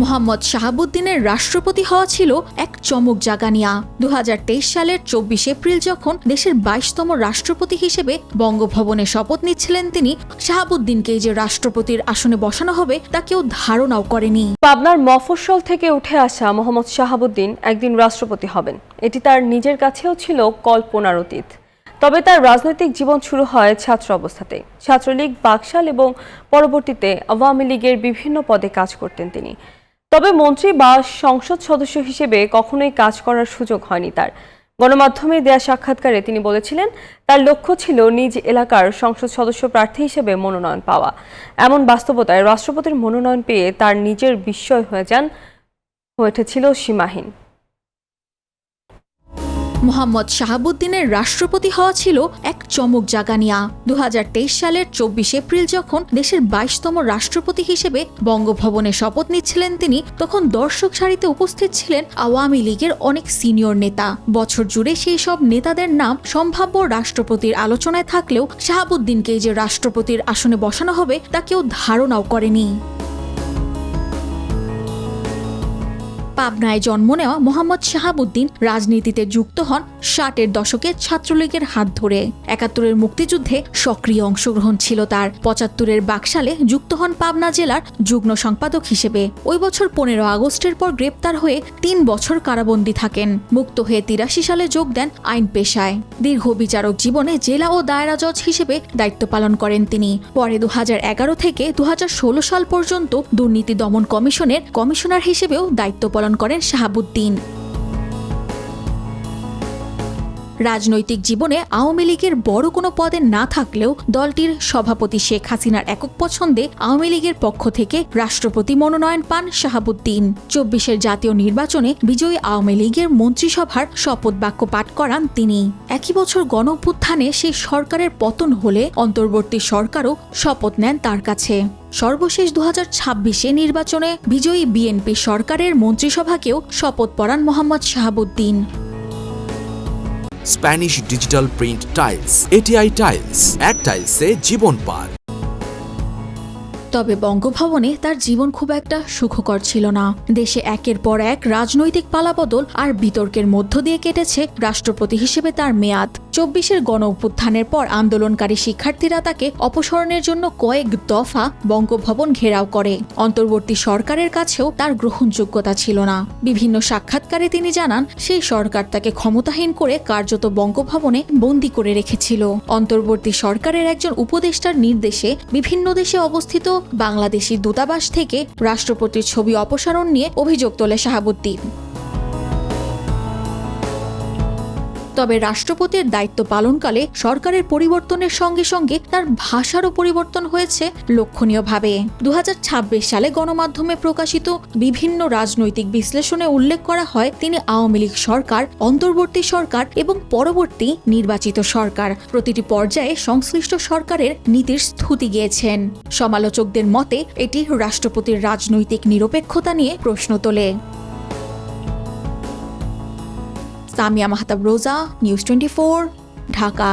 মোহাম্মদ শাহাবুদ্দিনের রাষ্ট্রপতি হওয়া ছিল এক চমক জাগানিয়া। 2023 সালের 24 এপ্রিল যখন দেশের 22তম রাষ্ট্রপতি হিসেবে বঙ্গভবনে শপথ নিচ্ছিলেন তিনি, শাহাবুদ্দিনকে যে রাষ্ট্রপতির আসনে বসানো হবে তা কেউ ধারণাও করেনি। পাবনার মফস্বল থেকে উঠে আসা মোহাম্মদ শাহাবুদ্দিন একদিন রাষ্ট্রপতি হবেন, এটি তার নিজের কাছেও ছিল কল্পনার অতীত। তবে তার রাজনৈতিক জীবন শুরু হয় ছাত্র অবস্থাতেই। ছাত্রলীগ, বাকশাল এবং পরবর্তীতে আওয়ামী লীগের বিভিন্ন পদে কাজ করতেন তিনি। তবে মন্ত্রী বা সংসদ সদস্য হিসেবে কখনোই কাজ করার সুযোগ হয়নি তার। গণমাধ্যমে দেয়া সাক্ষাৎকারে তিনি বলেছিলেন, তার লক্ষ্য ছিল নিজ এলাকার সংসদ সদস্য প্রার্থী হিসেবে মনোনয়ন পাওয়া। এমন বাস্তবতায় রাষ্ট্রপতির মনোনয়ন পেয়ে তার নিজের বিস্ময় হয়ে উঠেছিল সীমাহীন। মোহাম্মদ শাহাবুদ্দিনের রাষ্ট্রপতি হওয়া ছিল এক চমক জাগানিয়া। 2023 সালের 24 এপ্রিল যখন দেশের 22তম রাষ্ট্রপতি হিসেবে বঙ্গভবনে শপথ নিচ্ছিলেন তিনি, তখন দর্শক সারিতে উপস্থিত ছিলেন আওয়ামী লীগের অনেক সিনিয়র নেতা। বছর জুড়ে সেই সব নেতাদের নাম সম্ভাব্য রাষ্ট্রপতির আলোচনায় থাকলেও শাহাবুদ্দিনকে যে রাষ্ট্রপতির আসনে বসানো হবে তা কেউ ধারণাও করেনি। পাবনায় জন্ম নেওয়া মোহাম্মদ শাহাবুদ্দিন রাজনীতিতে যুক্ত হন 60-এর দশকে ছাত্রলীগের হাত ধরে। 71-এর মুক্তিযুদ্ধে সক্রিয় অংশগ্রহণ ছিল তার। 75-এর বাকশালে যুক্ত হন পাবনা জেলার যুগ্ম সম্পাদক হিসেবে। ওই বছর 15 আগস্টের পর গ্রেপ্তার হয়ে 3 বছর কারাবন্দী থাকেন। মুক্ত হয়ে 83 সালে যোগ দেন আইন পেশায়। দীর্ঘ বিচারক জীবনে জেলা ও দায়রা জজ হিসেবে দায়িত্ব পালন করেন তিনি। পরে 2011 থেকে 2016 সাল পর্যন্ত দুর্নীতি দমন কমিশনের কমিশনার হিসেবেও দায়িত্ব পালন করেন শাহাবুদ্দিন। রাজনৈতিক জীবনে আওয়ামী লীগের বড় কোনো পদে না থাকলেও দলটির সভাপতি শেখ হাসিনার একক পছন্দে আওয়ামী লীগের পক্ষ থেকে রাষ্ট্রপতি মনোনয়ন পান শাহাবুদ্দিন। 24-এর জাতীয় নির্বাচনে বিজয়ী আওয়ামী লীগের মন্ত্রিসভার শপথ বাক্য পাঠ করান তিনি। একই বছর গণঅভ্যুত্থানে সেই সরকারের পতন হলে অন্তর্বর্তী সরকারও শপথ নেন তার কাছে। সর্বশেষ 2026 নির্বাচনে বিজয়ী বিএনপি সরকারের মন্ত্রিসভাকেও শপথ পড়ান Mohammad Shahabuddin. Spanish digital print tiles, ATI tiles, এক টাইলসে জীবন পার। তবে বঙ্গভবনে তার জীবন খুব একটা সুখকর ছিল না। দেশে একের পর এক রাজনৈতিক পালাবদল আর বিতর্কের মধ্য দিয়ে কেটেছে রাষ্ট্রপতি হিসেবে তার মেয়াদ। 24-এর গণঅভ্যুত্থানের পর আন্দোলনকারী শিক্ষার্থীরা তাকে অপসারণের জন্য কয়েক দফা বঙ্গভবন ঘেরাও করে। অন্তর্বর্তী সরকারের কাছেও তার গ্রহণযোগ্যতা ছিল না। বিভিন্ন সাক্ষাৎকারে তিনি জানান, সেই সরকার তাকে ক্ষমতাহীন করে কার্যত বঙ্গভবনে বন্দী করে রেখেছিল। অন্তর্বর্তী সরকারের একজন উপদেষ্টার নির্দেশে বিভিন্ন দেশে অবস্থিত বাংলাদেশি দূতাবাস থেকে রাষ্ট্রপতির ছবি অপসারণ নিয়ে অভিযোগ তোলে শাহাবুদ্দিন। তবে রাষ্ট্রপতির দায়িত্ব পালনকালে সরকারের পরিবর্তনের সঙ্গে সঙ্গে তার ভাষারও পরিবর্তন হয়েছে লক্ষণীয়ভাবে। 2026 সালে গণমাধ্যমে প্রকাশিত বিভিন্ন রাজনৈতিক বিশ্লেষণে উল্লেখ করা হয়, তিনি আওয়ামী লীগ সরকার, অন্তর্বর্তী সরকার এবং পরবর্তী নির্বাচিত সরকার প্রতিটি পর্যায়ে সংশ্লিষ্ট সরকারের নীতির স্তুতি গেয়েছেন। সমালোচকদের মতে এটি রাষ্ট্রপতির রাজনৈতিক নিরপেক্ষতা নিয়ে প্রশ্ন তোলে। সামিয়া মাহতাব রোজা, নিউজ 24, ঢাকা।